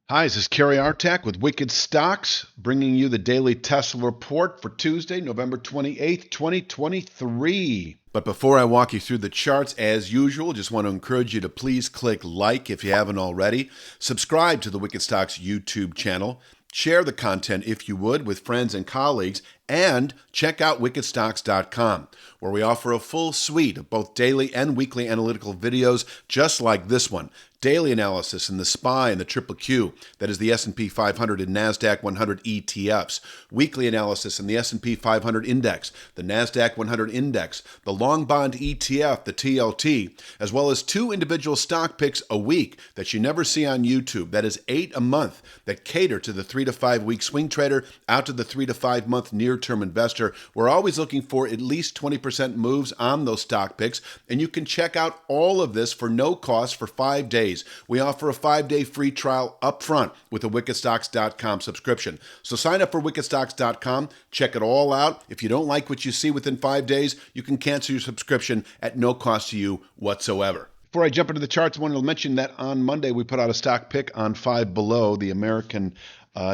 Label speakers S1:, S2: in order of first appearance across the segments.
S1: Hi, this is Kerry Artak with Wicked Stocks, bringing you the daily Tesla report for Tuesday, November 28th, 2023. But before I walk you through the charts, as usual, just want to encourage you to please click like if you haven't already, subscribe to the Wicked Stocks YouTube channel, share the content if you would with friends and colleagues, and check out wickedstocks.com, where we offer a full suite of both daily and weekly analytical videos just like this one. Daily analysis in the SPY and the Triple Q, that is the S&P 500 and NASDAQ 100 ETFs. Weekly analysis in the S&P 500 Index, the NASDAQ 100 Index, the Long Bond ETF, the TLT, as well as 2 individual stock picks a week that you never see on YouTube. That is 8 a month that cater to the 3 to 5 week swing trader out to the 3 to 5 month near-term investor. We're always looking for at least 20% moves on those stock picks, and you can check out all of this for no cost for 5 days. We offer a 5-day free trial up front with a wickedstocks.com subscription. So sign up for wickedstocks.com, check it all out. If you don't like what you see within 5 days, you can cancel your subscription at no cost to you whatsoever. Before I jump into the charts, I wanted to mention that on Monday we put out a stock pick on Five Below, the American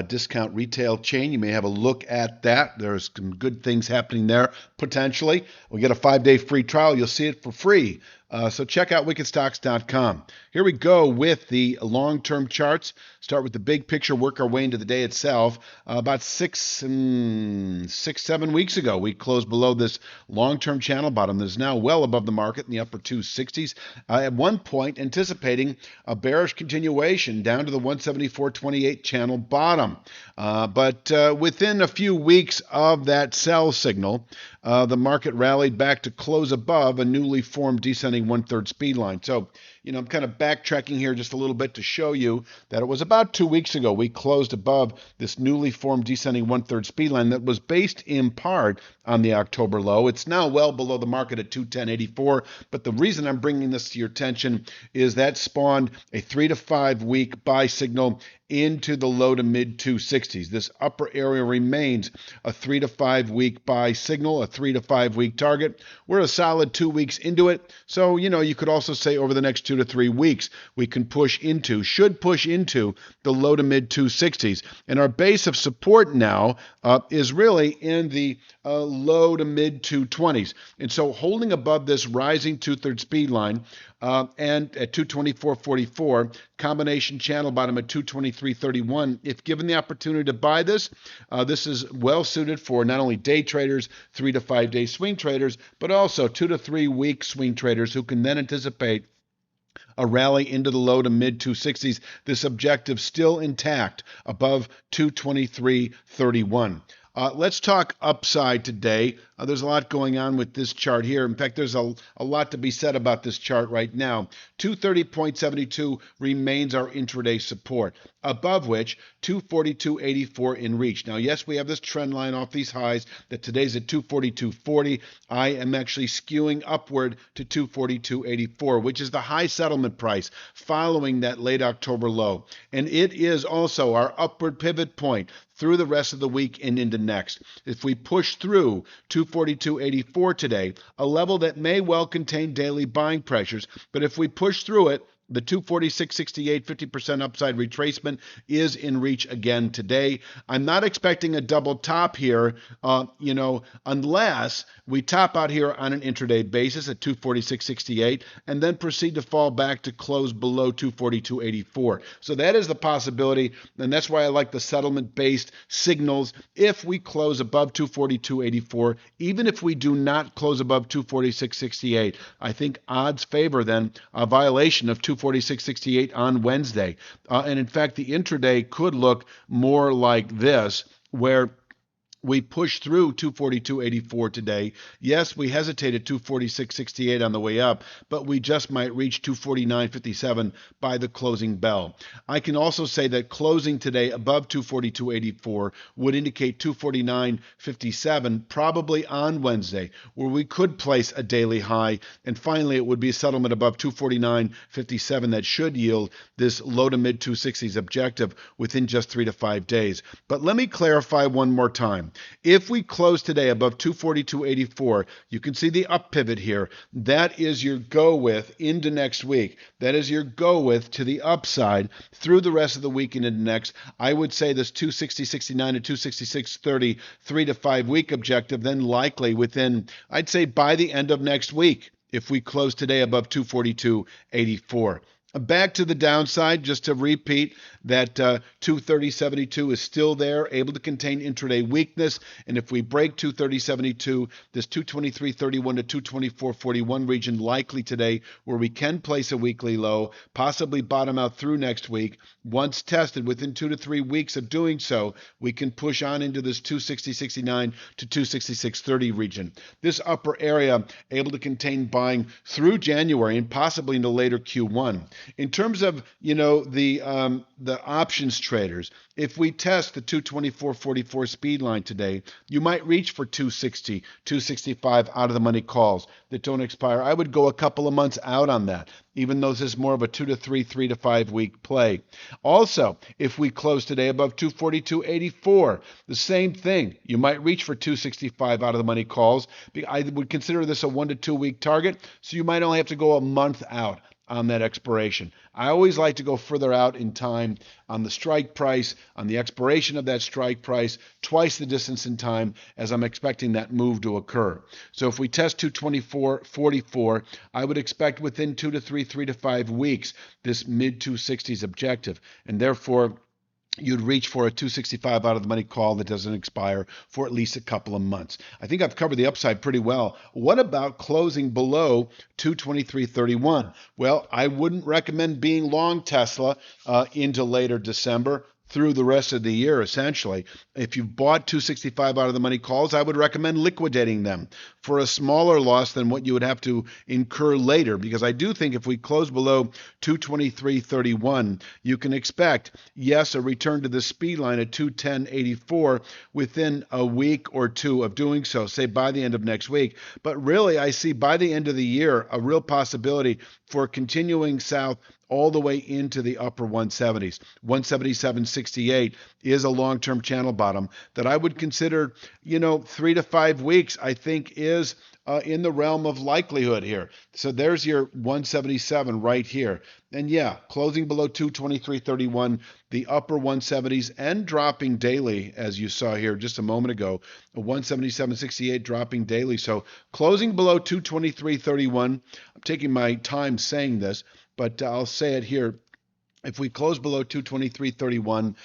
S1: discount retail chain. You may have a look at that. There's some good things happening there potentially. We get a 5-day free trial. You'll see it for free. So check out wickedstocks.com. Here we go with the long-term charts. Start with the big picture, work our way into the day itself. About 7 weeks ago, we closed below this long-term channel bottom that is now well above the market in the upper 260s. At one point, anticipating a bearish continuation down to the 174.28 channel bottom. But within a few weeks of that sell signal, the market rallied back to close above a newly formed descending one-third speed line. So, I'm kind of backtracking here just a little bit to show you that it was about 2 weeks ago we closed above this newly formed descending one-third speed line that was based in part on the October low. It's now well below the market at 210.84, but the reason I'm bringing this to your attention is that spawned a 3 to 5 week buy signal into the low to mid 260s. This upper area remains a 3 to 5 week buy signal, a 3 to 5 week target. We're a solid 2 weeks into it. So, you could also say over the next 2 to 3 weeks, we can should push into the low to mid 260s. And our base of support now is really in the low to mid 220s. And so holding above this rising two-third speed line and at 224.44, combination channel bottom at 223.31. If given the opportunity to buy this, this is well suited for not only day traders, 3 to 5 day swing traders, but also 2 to 3 week swing traders who can then anticipate a rally into the low to mid 260s. This objective still intact above 223.31. Let's talk upside today. There's a lot going on with this chart here. In fact, there's a lot to be said about this chart right now. 230.72 remains our intraday support, above which 242.84 in reach. Now, yes, we have this trend line off these highs that today's at 242.40. I am actually skewing upward to 242.84, which is the high settlement price following that late October low. And it is also our upward pivot point through the rest of the week and into next. If we push through 242.84 today, a level that may well contain daily buying pressures, but if we push through it, the 246.68 50% upside retracement is in reach again today. I'm not expecting a double top here, unless we top out here on an intraday basis at 246.68 and then proceed to fall back to close below 242.84. So that is the possibility, and that's why I like the settlement-based signals. If we close above 242.84, even if we do not close above 246.68, I think odds favor then a violation of 246.68 on Wednesday. And in fact, the intraday could look more like this, where we pushed through 242.84 today. Yes, we hesitated 246.68 on the way up, but we just might reach 249.57 by the closing bell. I can also say that closing today above 242.84 would indicate 249.57 probably on Wednesday, where we could place a daily high. And finally, it would be a settlement above 249.57 that should yield this low to mid 260s objective within just 3 to 5 days. But let me clarify one more time. time. If we close today above 242.84, you can see the up pivot here. That is your go with into next week. That is your go with to the upside through the rest of the week and into next. I would say this 260.69 to 266.30 3 to 5 week objective, then likely within, I'd say by the end of next week, if we close today above 242.84. Back to the downside, just to repeat, that 230.72 is still there, able to contain intraday weakness. And if we break 230.72, this 223.31 to 224.41 region likely today, where we can place a weekly low, possibly bottom out through next week. Once tested within 2 to 3 weeks of doing so, we can push on into this 260.69 to 266.30 region. This upper area able to contain buying through January and possibly into later Q1. In terms of, the options traders, if we test the 224.44 speed line today, you might reach for 260, 265 out of the money calls that don't expire. I would go a couple of months out on that, even though this is more of a 2 to 3, 3 to 5 week play. Also, if we close today above 242.84, the same thing. You might reach for 265 out of the money calls. I would consider this a 1 to 2 week target, so you might only have to go a month out on that expiration. I always like to go further out in time on the strike price, on the expiration of that strike price, twice the distance in time as I'm expecting that move to occur. So if we test 224.44, I would expect within 2 to 3, 3 to 5 weeks, this mid 260s objective. And therefore, you'd reach for a 265 out of the money call that doesn't expire for at least a couple of months. I think I've covered the upside pretty well. What about closing below 223.31? Well, I wouldn't recommend being long Tesla into later December through the rest of the year, essentially. If you've bought 265 out of the money calls, I would recommend liquidating them for a smaller loss than what you would have to incur later, because I do think if we close below 223.31, you can expect, yes, a return to the speed line at 210.84 within a week or two of doing so, say by the end of next week. But really, I see by the end of the year a real possibility for continuing south all the way into the upper 170s. 177.68 is a long-term channel bottom that I would consider, 3 to 5 weeks, I think is in the realm of likelihood here. So there's your 177 right here. And yeah, closing below 223.31, the upper 170s and dropping daily, as you saw here just a moment ago, 177.68 dropping daily. So closing below 223.31, I'm taking my time saying this, but I'll say it here. If we close below 223.31,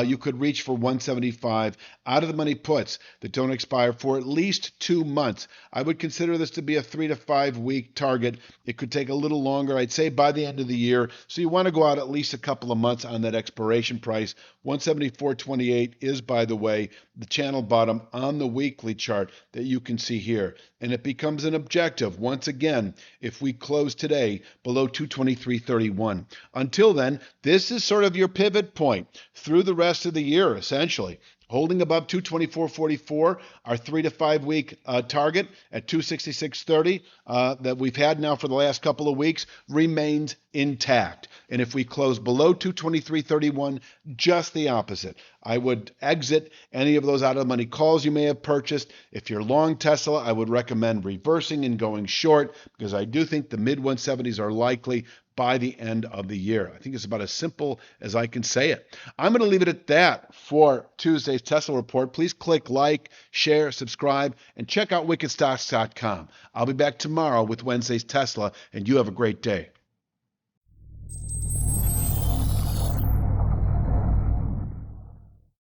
S1: you could reach for 175 out of the money puts that don't expire for at least 2 months. I would consider this to be a 3 to 5 week target. It could take a little longer, I'd say by the end of the year. So you want to go out at least a couple of months on that expiration price. 174.28 is, by the way, the channel bottom on the weekly chart that you can see here. And it becomes an objective, once again, if we close today below 223.31. Until then, this is sort of your pivot point through the rest of the year, essentially. Holding above 224.44, our 3 to 5 week target at 266.30 that we've had now for the last couple of weeks remains intact. And if we close below 223.31, just the opposite. I would exit any of those out of the money calls you may have purchased. If you're long Tesla, I would recommend reversing and going short, because I do think the mid 170s are likely by the end of the year. I think it's about as simple as I can say it. I'm going to leave it at that for Tuesday's Tesla Report. Please click like, share, subscribe, and check out wickedstocks.com. I'll be back tomorrow with Wednesday's Tesla, and you have a great day.